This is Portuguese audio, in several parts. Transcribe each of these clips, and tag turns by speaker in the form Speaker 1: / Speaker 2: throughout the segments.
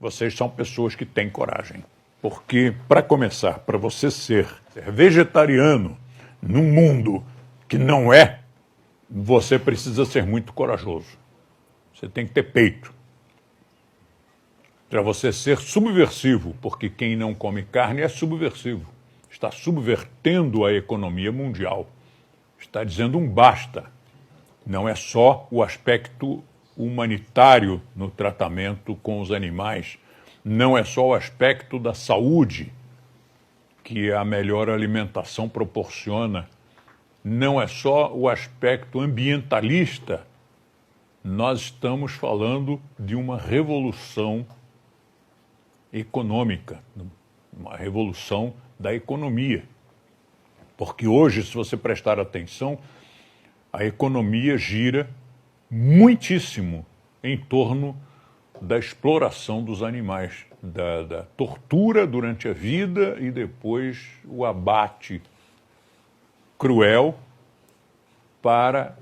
Speaker 1: vocês são pessoas que têm coragem. Porque, para começar, para você ser vegetariano num mundo que não é, você precisa ser muito corajoso. Você tem que ter peito. Para você ser subversivo, porque quem não come carne é subversivo. Está subvertendo a economia mundial. Está dizendo um basta. Não é só o aspecto humanitário no tratamento com os animais, não é só o aspecto da saúde que a melhor alimentação proporciona, não é só o aspecto ambientalista. Nós estamos falando de uma revolução econômica, uma revolução da economia. Porque hoje, se você prestar atenção, a economia gira muitíssimo em torno da exploração dos animais, da tortura durante a vida e depois o abate cruel para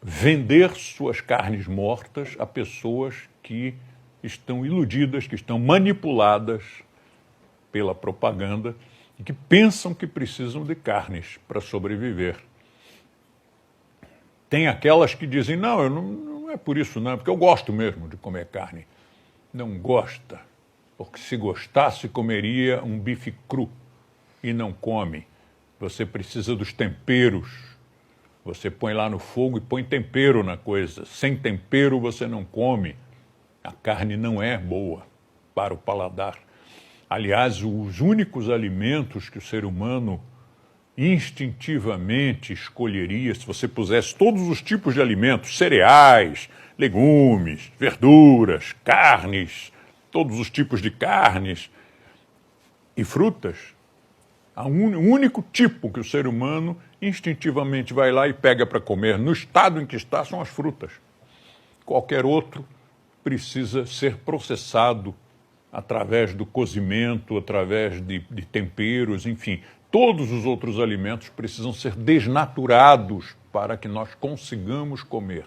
Speaker 1: vender suas carnes mortas a pessoas que estão iludidas, que estão manipuladas pela propaganda e que pensam que precisam de carnes para sobreviver. Tem aquelas que dizem, não, não é por isso não, é porque eu gosto mesmo de comer carne. Não gosta, porque se gostasse comeria um bife cru e não come. Você precisa dos temperos. Você põe lá no fogo e põe tempero na coisa. Sem tempero você não come. A carne não é boa para o paladar. Aliás, os únicos alimentos que o ser humano instintivamente escolheria, se você pusesse todos os tipos de alimentos, cereais, legumes, verduras, carnes, todos os tipos de carnes e frutas, o único tipo que o ser humano instintivamente vai lá e pega para comer no estado em que está são as frutas. Qualquer outro precisa ser processado através do cozimento, através de temperos, enfim. Todos os outros alimentos precisam ser desnaturados para que nós consigamos comer,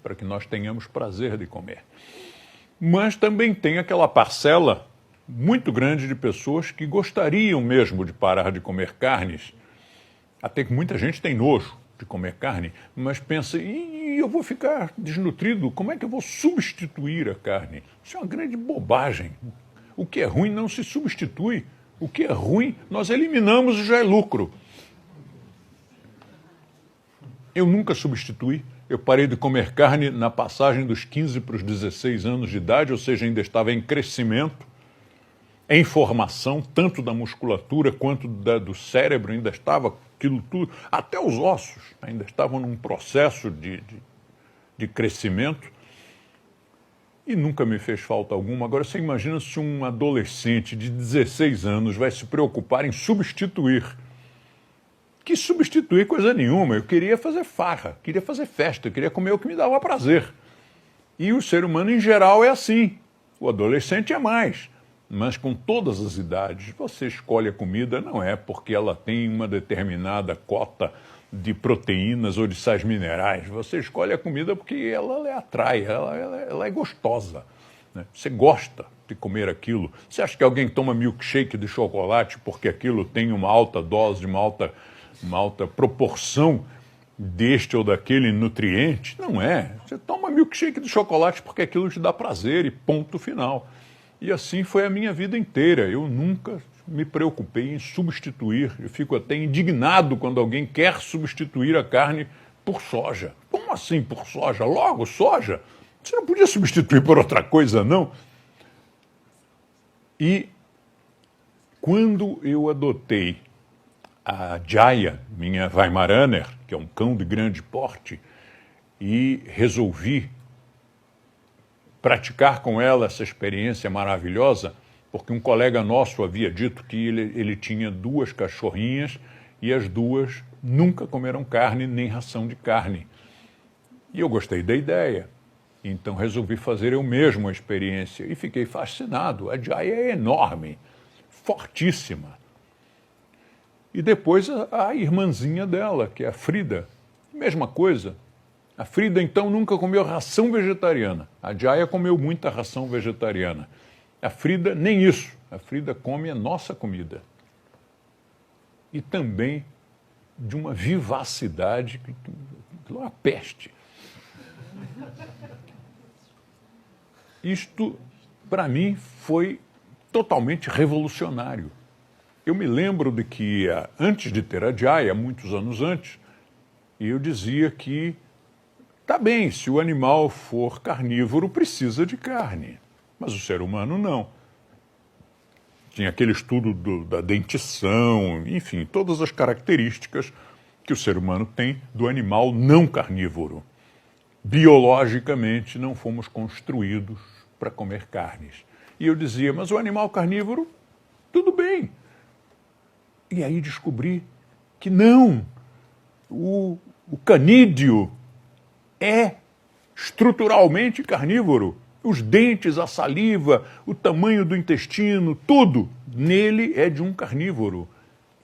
Speaker 1: para que nós tenhamos prazer de comer. Mas também tem aquela parcela muito grande de pessoas que gostariam mesmo de parar de comer carnes, até que muita gente tem nojo de comer carne, mas pensa, e eu vou ficar desnutrido, como é que eu vou substituir a carne? Isso é uma grande bobagem. O que é ruim não se substitui. O que é ruim, nós eliminamos e já é lucro. Eu nunca substituí. Eu parei de comer carne na passagem dos 15 para os 16 anos de idade, ou seja, ainda estava em crescimento, em formação, tanto da musculatura quanto do cérebro, ainda estava aquilo tudo, até os ossos ainda estavam num processo de crescimento. E nunca me fez falta alguma. Agora, você imagina se um adolescente de 16 anos vai se preocupar em substituir. Que substituir coisa nenhuma. Eu queria fazer farra, queria fazer festa, eu queria comer o que me dava prazer. E o ser humano, em geral, é assim. O adolescente é mais. Mas com todas as idades, você escolhe a comida, não é porque ela tem uma determinada cota de proteínas ou de sais minerais. Você escolhe a comida porque ela lhe atrai, ela é gostosa, né? Você gosta de comer aquilo. Você acha que alguém toma milkshake de chocolate porque aquilo tem uma alta dose, uma alta proporção deste ou daquele nutriente? Não é. Você toma milkshake de chocolate porque aquilo te dá prazer e ponto final. E assim foi a minha vida inteira. Eu nunca me preocupei em substituir. Eu fico até indignado quando alguém quer substituir a carne por soja. Como assim por soja? Logo, soja? Você não podia substituir por outra coisa, não? E quando eu adotei a Jaya, minha Weimaraner, que é um cão de grande porte, e resolvi praticar com ela essa experiência maravilhosa, porque um colega nosso havia dito que ele tinha 2 cachorrinhas e as 2 nunca comeram carne nem ração de carne. E eu gostei da ideia. Então resolvi fazer eu mesmo a experiência e fiquei fascinado. A Jaya é enorme, fortíssima. E depois a irmãzinha dela, que é a Frida, mesma coisa. A Frida, então, nunca comeu ração vegetariana. A Jaya comeu muita ração vegetariana. A Frida, nem isso. A Frida come a nossa comida. E também de uma vivacidade que é uma peste. Isto, para mim, foi totalmente revolucionário. Eu me lembro de que, antes de ter a Jaya, muitos anos antes, eu dizia que, tá bem, se o animal for carnívoro, precisa de carne, mas o ser humano não. Tinha aquele estudo da dentição, enfim, todas as características que o ser humano tem do animal não carnívoro. Biologicamente, não fomos construídos para comer carnes. E eu dizia, mas o animal carnívoro, tudo bem. E aí descobri que não. O canídeo é estruturalmente carnívoro. Os dentes, a saliva, o tamanho do intestino, tudo nele é de um carnívoro.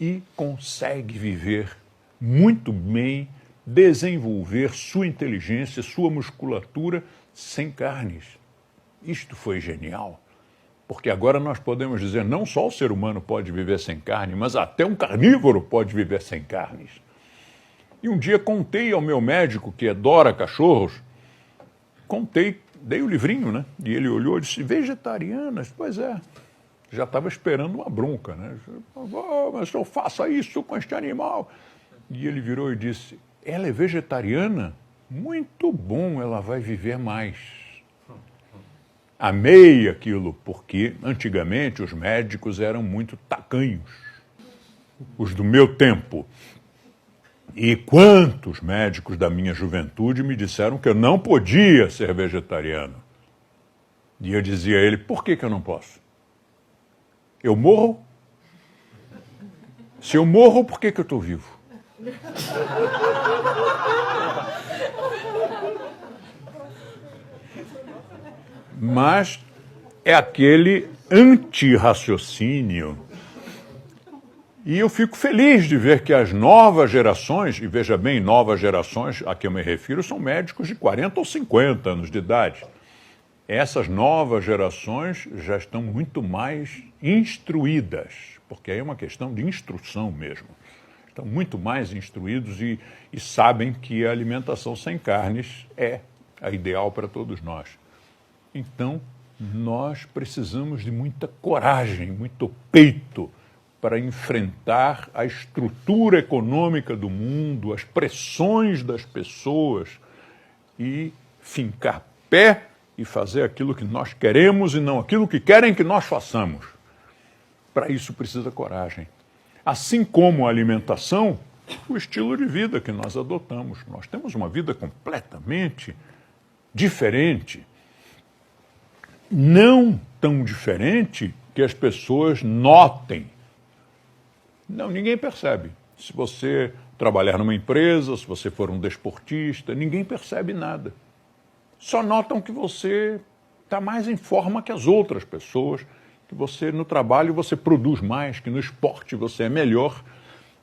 Speaker 1: E consegue viver muito bem, desenvolver sua inteligência, sua musculatura sem carnes. Isto foi genial. Porque agora nós podemos dizer, não só o ser humano pode viver sem carne, mas até um carnívoro pode viver sem carnes. E um dia contei ao meu médico, que adora cachorros, dei o livrinho, né? E ele olhou e disse, vegetarianas? Pois é. Já estava esperando uma bronca, né? Oh, mas eu faça isso com este animal. E ele virou e disse, ela é vegetariana? Muito bom, ela vai viver mais. Amei aquilo, porque antigamente os médicos eram muito tacanhos, os do meu tempo. E quantos médicos da minha juventude me disseram que eu não podia ser vegetariano. E eu dizia a ele, por que eu não posso? Eu morro? Se eu morro, por que eu estou vivo? Mas é aquele anti-raciocínio. E eu fico feliz de ver que as novas gerações, e veja bem, novas gerações a que eu me refiro, são médicos de 40 ou 50 anos de idade. Essas novas gerações já estão muito mais instruídas, porque aí é uma questão de instrução mesmo. Estão muito mais instruídos e sabem que a alimentação sem carnes é a ideal para todos nós. Então, nós precisamos de muita coragem, muito peito para enfrentar a estrutura econômica do mundo, as pressões das pessoas e fincar pé e fazer aquilo que nós queremos e não aquilo que querem que nós façamos. Para isso precisa coragem. Assim como a alimentação, o estilo de vida que nós adotamos. Nós temos uma vida completamente diferente. Não tão diferente que as pessoas notem. Não, ninguém percebe. Se você trabalhar numa empresa, se você for um desportista, ninguém percebe nada. Só notam que você está mais em forma que as outras pessoas, que você no trabalho você produz mais, que no esporte você é melhor.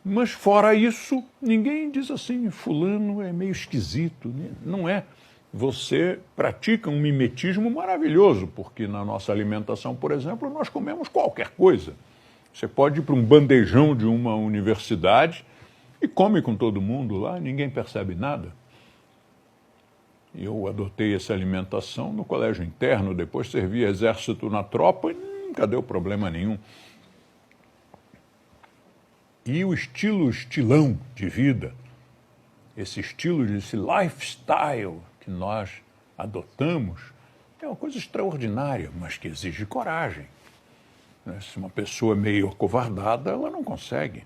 Speaker 1: Mas fora isso, ninguém diz assim, fulano é meio esquisito. Não é. Você pratica um mimetismo maravilhoso, porque na nossa alimentação, por exemplo, nós comemos qualquer coisa. Você pode ir para um bandejão de uma universidade e come com todo mundo lá, ninguém percebe nada. Eu adotei essa alimentação no colégio interno, depois servi exército na tropa e nunca deu problema nenhum. E o estilão de vida, esse lifestyle que nós adotamos, é uma coisa extraordinária, mas que exige coragem. Se uma pessoa é meio acovardada, ela não consegue.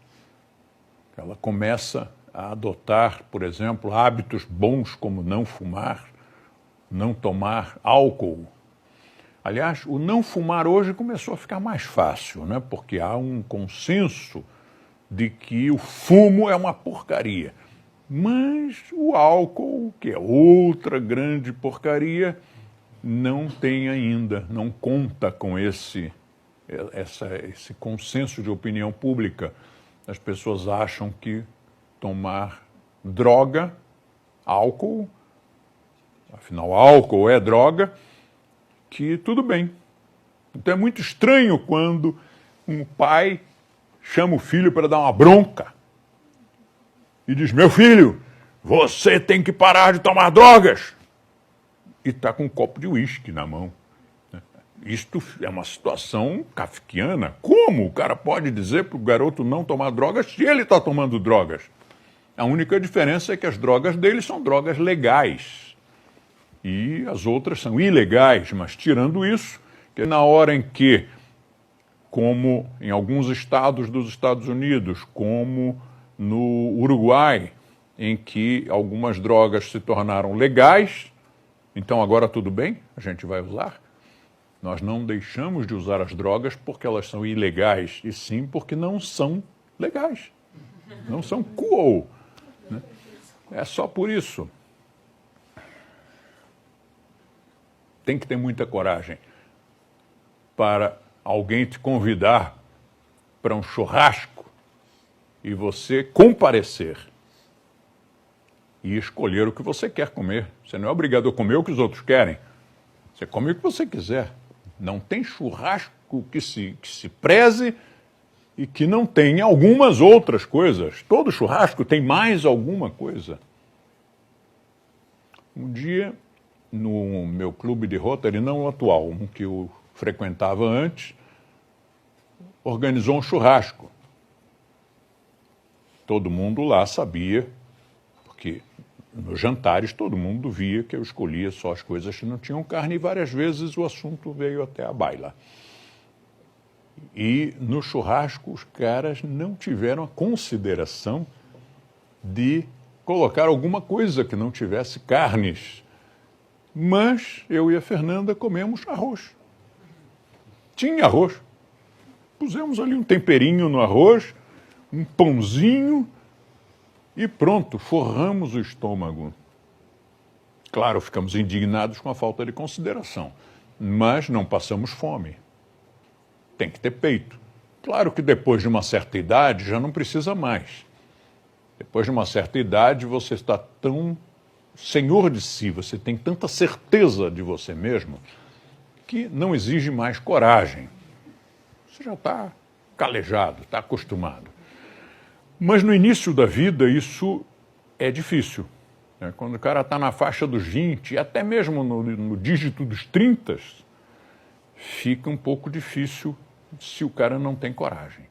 Speaker 1: Ela começa a adotar, por exemplo, hábitos bons como não fumar, não tomar álcool. Aliás, o não fumar hoje começou a ficar mais fácil, né? Porque há um consenso de que o fumo é uma porcaria. Mas o álcool, que é outra grande porcaria, não tem ainda, não conta com esse consenso de opinião pública. As pessoas acham que tomar droga, álcool, afinal álcool é droga, que tudo bem. Então é muito estranho quando um pai chama o filho para dar uma bronca e diz: meu filho, você tem que parar de tomar drogas. E está com um copo de uísque na mão. Isto é uma situação kafkiana. Como o cara pode dizer para o garoto não tomar drogas se ele está tomando drogas? A única diferença é que as drogas dele são drogas legais e as outras são ilegais. Mas tirando isso, que na hora em que, como em alguns estados dos Estados Unidos, como no Uruguai, em que algumas drogas se tornaram legais, então agora tudo bem, a gente vai usar. Nós não deixamos de usar as drogas porque elas são ilegais, e sim porque não são legais. Não são cool. Né? É só por isso. Tem que ter muita coragem para alguém te convidar para um churrasco e você comparecer e escolher o que você quer comer. Você não é obrigado a comer o que os outros querem. Você come o que você quiser. Não tem churrasco que se preze e que não tenha algumas outras coisas. Todo churrasco tem mais alguma coisa. Um dia, no meu clube de Rotary, não o atual, um que eu frequentava antes, organizou um churrasco. Todo mundo lá sabia, porque nos jantares todo mundo via que eu escolhia só as coisas que não tinham carne, e várias vezes o assunto veio até a baila. E no churrasco os caras não tiveram a consideração de colocar alguma coisa que não tivesse carnes. Mas eu e a Fernanda comemos arroz. Tinha arroz. Pusemos ali um temperinho no arroz, um pãozinho e pronto, forramos o estômago. Claro, ficamos indignados com a falta de consideração, mas não passamos fome. Tem que ter peito. Claro que depois de uma certa idade já não precisa mais. Depois de uma certa idade você está tão senhor de si, você tem tanta certeza de você mesmo, que não exige mais coragem. Você já está calejado, está acostumado. Mas no início da vida isso é difícil. Né? Quando o cara está na faixa dos 20, e até mesmo no dígito dos 30, fica um pouco difícil se o cara não tem coragem.